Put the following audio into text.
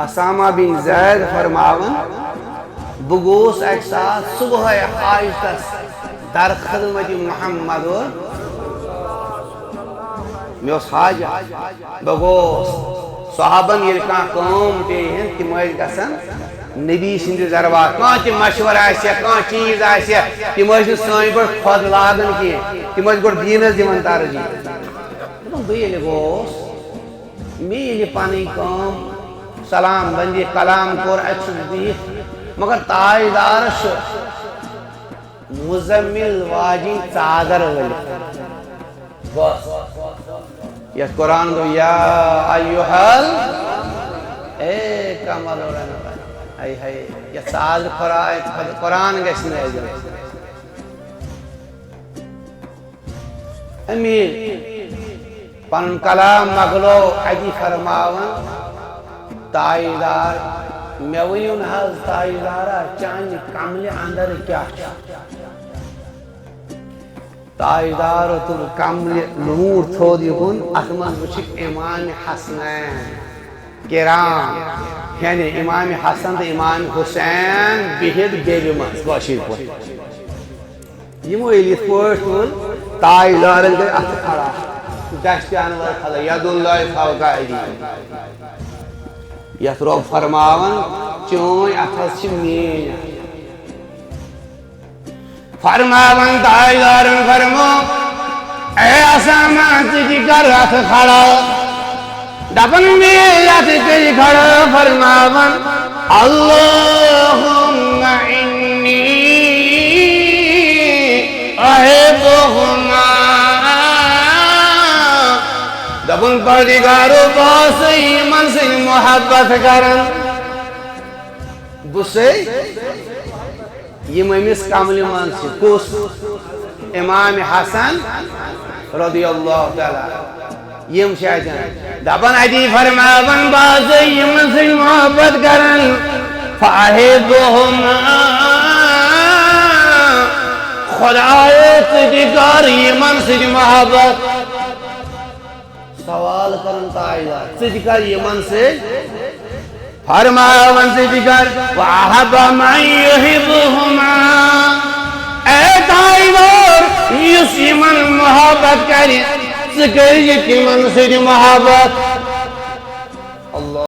اسامہ بن زید فرماون بگوس ایک ساتھ صبح حاجتس در خدمت محمد میں حاجت بگوس صحابن یہ کام پیہن تم گسن نبی سند دربار کان تہ مشور آسیا کان چیز آسیا تم سن پہ خود لاگن کی تم گوڑ دینس دن ترجیح بہت گوس میل پن کام سلام بندی کلام کور اتس بہت مگر تاجدار مزمل واجی چادر ول بس یس قرآن دو یا ایوہل اے کمل اے ہے یہ چادر قرآن گھس نظر امیر پن کلام مگلو ادی فرماون تاجدار میں ون حض تاجدارا چانہ کمل اندر کیا تاجدار تم کمل نور تھود یکن ات من وچھ امام حسنین کرام یعنی امام حسن تو امام حسین بہت بیل من کاشر پہ یمو یل پٹ تل تاجدار گئی ات کھڑا دست انور کھڑا ید اللہ فوق ایدیہم یت رب فرماون چون اتھس چھ مین فرماون تاجدارن فرمو اے اسامہ تجھ کر ات کھڑا دپن مین ات کر کھڑا فرماون اللہم انی احبہما دپن پردگارو باس من سے محبت کرن بسے یہ ممس کمل من سے کس امام حسن رضی اللہ تعالی یم شاہدن دپن ادی فرماون باس من سے محبت کرن فاحبہما خدایت دکار من سے محبت سوال کرن تاجدار ذکر یمن سے فرماون ذکر واحب من یحبہما اے تاجدار یس یمن محبت کری ذکر یمن سے محبت اللہ